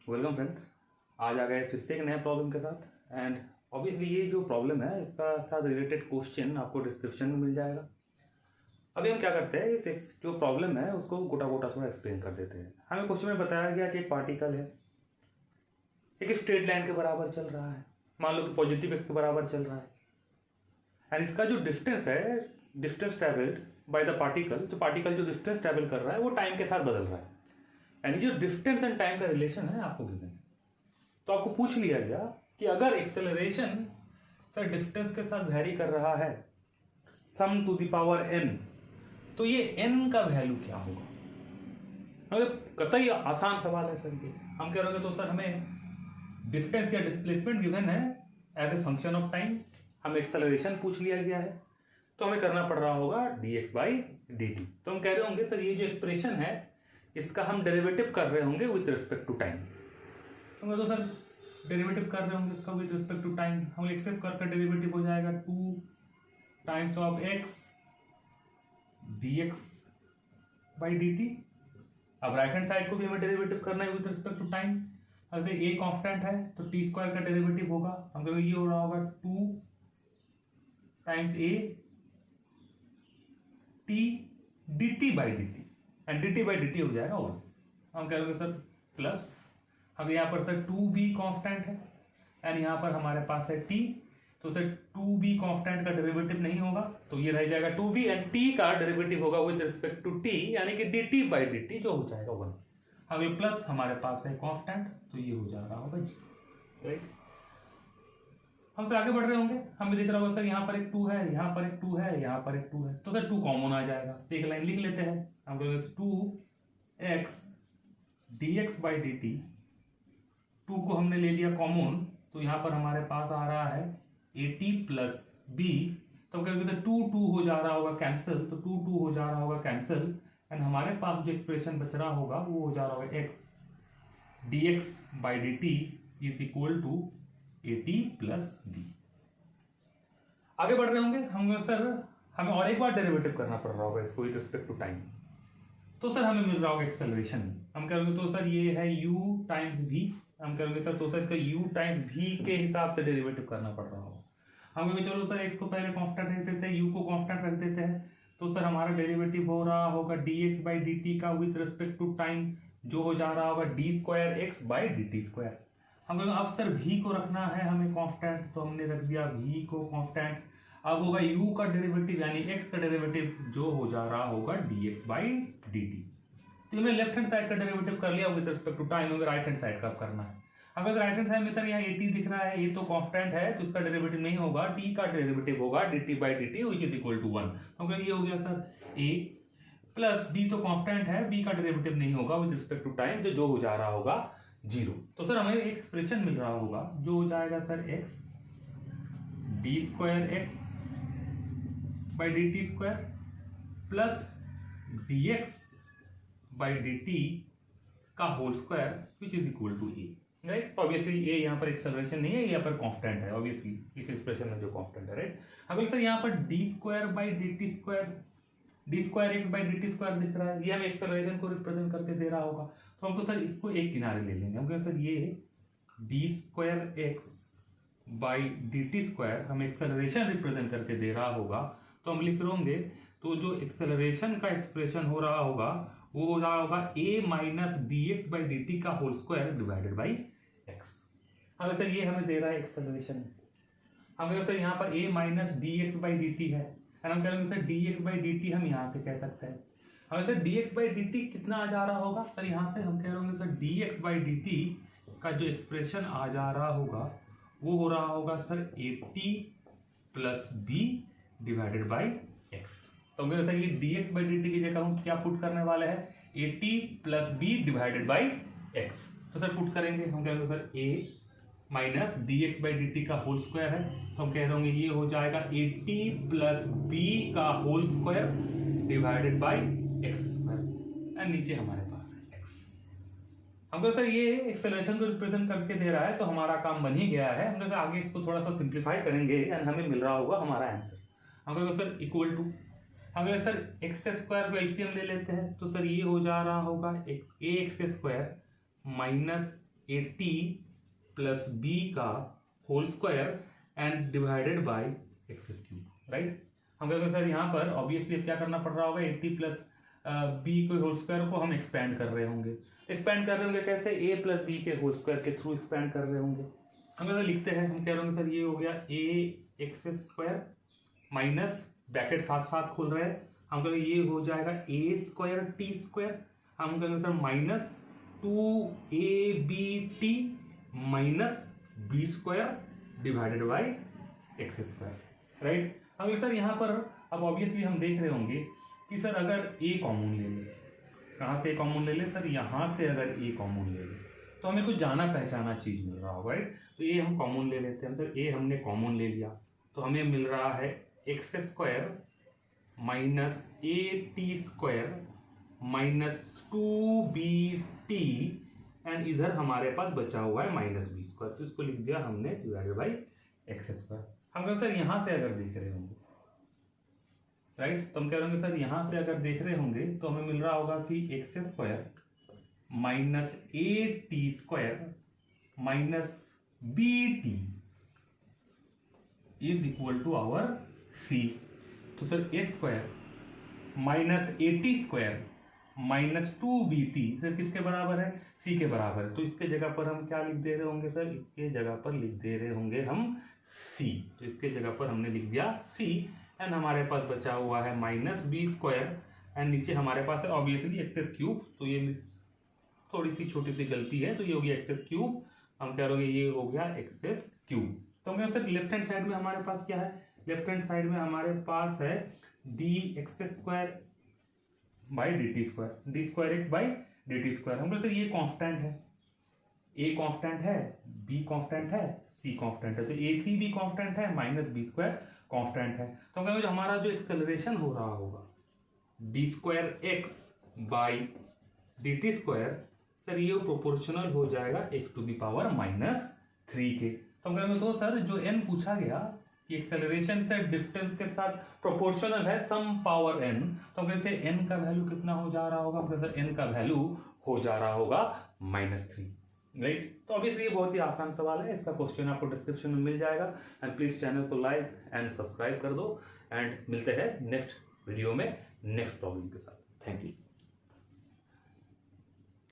Welcome friends. आज आ गए फिर से एक नया प्रॉब्लम के साथ। एंड ऑब्वियसली ये जो प्रॉब्लम है इसका साथ रिलेटेड क्वेश्चन आपको डिस्क्रिप्शन में मिल जाएगा। अभी हम क्या करते हैं, इस जो प्रॉब्लम है उसको गोटा गोटा थोड़ा एक्सप्लेन कर देते हैं। हमें क्वेश्चन में बताया गया कि एक पार्टिकल है, एक स्ट्रेट लाइन के बराबर चल रहा है, मान लो कि पॉजिटिव एक्स के बराबर चल रहा है। एंड इसका जो डिस्टेंस है, distance travelled by the particle, तो पार्टिकल जो डिस्टेंस ट्रेवल कर रहा है वो टाइम के साथ बदल रहा है। यानी जो डिस्टेंस एंड टाइम का रिलेशन है आपको गिवन है। तो आपको पूछ लिया गया कि अगर एक्सेलरेशन सर डिस्टेंस के साथ वेरी कर रहा है सम टू द पावर n, तो ये n का वैल्यू क्या होगा। मतलब कतई आसान सवाल है सर ये। हम कह रहे हैं तो सर हमें डिस्टेंस या डिस्प्लेसमेंट गिवन है as a function of time, हमें एक्सेलरेशन पूछ लिया गया है, तो हमें करना पड़ रहा होगा dx/dt। तो हम कह रहे होंगे सर ये जो एक्सप्रेशन है इसका हम डेरिवेटिव कर रहे होंगे विथ रिस्पेक्ट टू टाइम। तो सर डेरिवेटिव कर रहे होंगे इसका विद रिस्पेक्ट टू टाइम, हम एक्स स्क्वायर का डेरिवेटिव हो जाएगा 2 टाइम्स ऑफ x dx/dt। अब राइट हैंड साइड को भी हमें डेरिवेटिव करना है विद रिस्पेक्ट टू टाइम। ऐसे a कांस्टेंट है तो t स्क्वायर का डेरिवेटिव होगा, हम कहेंगे ये हो रहा होगा 2 times a t dt/dt and dt/dt हो जाएगा 1। हम कहेंगे सर प्लस, अब यहाँ पर सर 2b कांस्टेंट है एंड यहाँ पर हमारे पास है t, तो सर 2b कांस्टेंट का डेरिवेटिव नहीं होगा तो ये रह जाएगा 2b एंड t का डेरिवेटिव होगा विद रिस्पेक्ट टू t, यानी कि dt/dt जो हो जाएगा 1। अब ये प्लस हमारे पास है कांस्टेंट तो ये हो जा रहा होगा जी, राइट। हम सर आगे बढ़ रहे होंगे, हमें दिख रहा होगा सर यहाँ पर एक 2 है, यहाँ पर एक 2 है, यहाँ पर एक 2 है, तो सर 2 कॉमन आ जाएगा। एक लाइन लिख लेते हैं, हम कहेंगे 2x dx/dt, 2 को हमने ले लिया कॉमन, तो यहाँ पर हमारे पास आ रहा है at प्लस b, तो कहेंगे 2 हो जा रहा होगा कैंसिल, तो 2 हो जा रहा होगा कैंसिल एंड हमारे पास जो एक्सप्रेशन बच रहा होगा वो हो जा रहा होगा x dx/dt is equal to at plus b। आगे बढ़ रहे होंगे हम सर, हमें और एक बार डेरिवेटिव करना पड़ रहा होगा इसको विद रिस्पेक्ट टू टाइम, तो सर हमें मिल रहा होगा एक्सेलरेशन। हम कहेंगे तो सर ये है u टाइम्स v, हम कहेंगे सर तो सर इसका u टाइम्स v के हिसाब से डेरिवेटिव करना पड़ रहा होगा। हम कहेंगे चलो सर x को पहले कांस्टेंट रख देते हैं, u को कांस्टेंट रख देते हैं, तो सर हमारा डेरिवेटिव हो रहा होगा dx/dt का विद रिस्पेक्ट टू टाइम, जो हो जा रहा होगा d2x/dt²। हम कहेंगे अब सर v को रखना है हमें कांस्टेंट, तो हमने रख दिया v को कांस्टेंट। अब होगा u का डेरिवेटिव यानी x का डेरिवेटिव जो हो जा रहा होगा dx/dt। तो हमने लेफ्ट हैंड साइड का डेरिवेटिव कर लिया विद रिस्पेक्ट टू टाइम, हमें राइट हैंड साइड का करना है। अगर राइट हैंड साइड में सर यहाँ at दिख रहा है, ये तो कांस्टेंट है तो इसका डेरिवेटिव नहीं होगा, t का डेरिवेटिव होगा dt/dt which is equal to 1। तो ये हो गया सर a प्लस b तो कांस्टेंट है, b का डेरिवेटिव नहीं होगा विद रिस्पेक्ट टू टाइम, तो जो हो जा रहा होगा 0। तो सर हमें एक एक्सप्रेशन मिल रहा होगा जो हो जाएगा sir x d2x/dt² plus dx/dt का whole square which is equal to a, right. Obviously a यहाँ पर एक्सेलरेशन नहीं है, यहाँ पर कांस्टेंट है ऑब्वियसली इस एक्सप्रेशन में जो कांस्टेंट है, राइट। अब सर यहाँ पर d2x/dt² दिख रहा है, ये हमें एक्सेलरेशन को रिप्रेजेंट करके दे रहा होगा, तो हमको सर इसको एक किनारे ले लेंगे। हम कहेंगे सर ये d2x/dt² हमें एक्सेलरेशन रिप्रेजेंट करके दे रहा होगा, तो हम लिख होंगे तो जो एक्सेलरेशन का एक्सप्रेशन हो रहा होगा वो हो रहा होगा a माइनस dx/dt का whole square divided by x। हमें सर ये हमें दे रहा है एक्सेलरेशन, हमें सर यहाँ पर a माइनस dx/dt है, हम कहेंगे सर dx/dt हम यहाँ से कह सकते हैं। हमें सर dx/dt कितना आ जा रहा होगा सर, यहाँ से हम कह रहे होंगे सर dx/dt का जो एक्सप्रेशन आ जा रहा होगा वो हो रहा होगा sir at plus b divided by x। तो सर ये dx/dt की जगह हम क्या पुट करने वाले हैं, at plus b divided by x। तो सर पुट करेंगे, हम कहेंगे सर a माइनस dx/dt का होल स्क्वायर है, तो हम कह रहे होंगे ये हो जाएगा at प्लस b का whole square divided by x² and नीचे हमारे पास है x। हमको सर ये एक्सेलरेशन को रिप्रेजेंट करके दे रहा है तो हमारा काम बन ही गया है। हम लोग आगे इसको थोड़ा सा सिंप्लीफाई करेंगे एंड हमें मिल रहा होगा हमारा आंसर। हम कहेंगे सर इक्वल टू, अगर सर x² को एलसीएम ले लेते हैं तो सर ये हो जा रहा होगा ax² माइनस 80 प्लस बी का whole square and divided by x cube, right. हम कहेंगे सर यहाँ पर ऑब्वियसली क्या करना पड़ रहा होगा, 80 प्लस बी को होल स्क्वायर को हम एक्सपैंड कर रहे होंगे। एक्सपैंड कर रहे होंगे कैसे, ए प्लस बी के होल स्क्वायर के थ्रू एक्सपैंड कर रहे होंगे। हम ऐसा लिखते हैं, हम कह रहे होंगे सर ये हो गया ए एक्स स्क्वायर माइनस ब्रैकेट साथ साथ खुल रहे हैं, हम कहेंगे ये हो जाएगा ए स्क्वायर टी स्क्वायर, हम कहेंगे sir minus 2ab minus b square divided by x square, right. अब सर यहाँ पर अब ऑब्वियसली हम देख रहे होंगे कि सर अगर ए कॉमन ले ले, कहाँ से ए कॉमन ले ले सर, यहाँ से अगर ए कॉमन ले ले तो हमें कुछ जाना पहचाना चीज मिल रहा होगा, राइट। तो ए हम कॉमन ले लेते हैं, सर ए हमने कॉमन ले लिया तो हमें मिल रहा है x square minus A T square minus 2bt and इधर हमारे पास बचा हुआ है माइनस बी स्क्वायर, तो इसको लिख दिया हमने डिवाइडेड बाई एक्स स्क्वायर। हम कहें सर यहाँ से अगर देख रहे होंगे, राइट, तो हम कह रहे होंगे सर यहाँ से अगर देख रहे होंगे तो हमें मिल रहा होगा कि X square minus A T square minus B T is equal to our C. तो sir A square minus A T square minus 2bt sir किसके बराबर है, सी के बराबर है। तो इसके जगह पर हम क्या लिख दे रहे होंगे सर, इसके जगह पर लिख दे रहे होंगे हम सी, तो इसके जगह पर हमने लिख दिया सी एंड हमारे पास बचा हुआ है माइनस बी स्क्वायर एंड नीचे हमारे पास है ऑब्वियसली एक्स क्यूब, तो ये थोड़ी सी छोटी सी गलती है, तो ये हो गया एक्स क्यूब, हम क्या करेंगे ये हो गया एक्स क्यूब। तो हम सर लेफ्ट हैंड साइड में हमारे पास क्या है, लेफ्ट हैंड साइड में हमारे पास है D x square by d t square, D square x by d t square. हम सर ये कांस्टेंट है, ए कांस्टेंट है, बी कांस्टेंट है, सी कांस्टेंट है, तो ए सी बी कांस्टेंट है, माइनस बी स्क्वायर कांस्टेंट है। तो हम कहेंगे हमारा जो एक्सेलरेशन हो रहा होगा d square x by d t square sir ये प्रोपोर्शनल हो जाएगा x to the power minus 3 के। तो हम कहेंगे तो सर जो एन पूछा गया कि एक्सेलरेशन से डिस्टेंस के साथ प्रोपोर्शनल है सम पावर एन, तो हम कहते हैं एन का वैल्यू कितना हो जा रहा होगा, हम कहते हैं एन का वैल्यू हो जा रहा होगा -3, राइट। तो ऑब्वियसली ये बहुत ही आसान सवाल है, इसका क्वेश्चन आपको डिस्क्रिप्शन में मिल जाएगा एंड प्लीज चैनल को लाइक एंड सब्सक्राइब कर दो एंड मिलते हैं नेक्स्ट वीडियो में नेक्स्ट प्रॉब्लम के साथ। Thank you.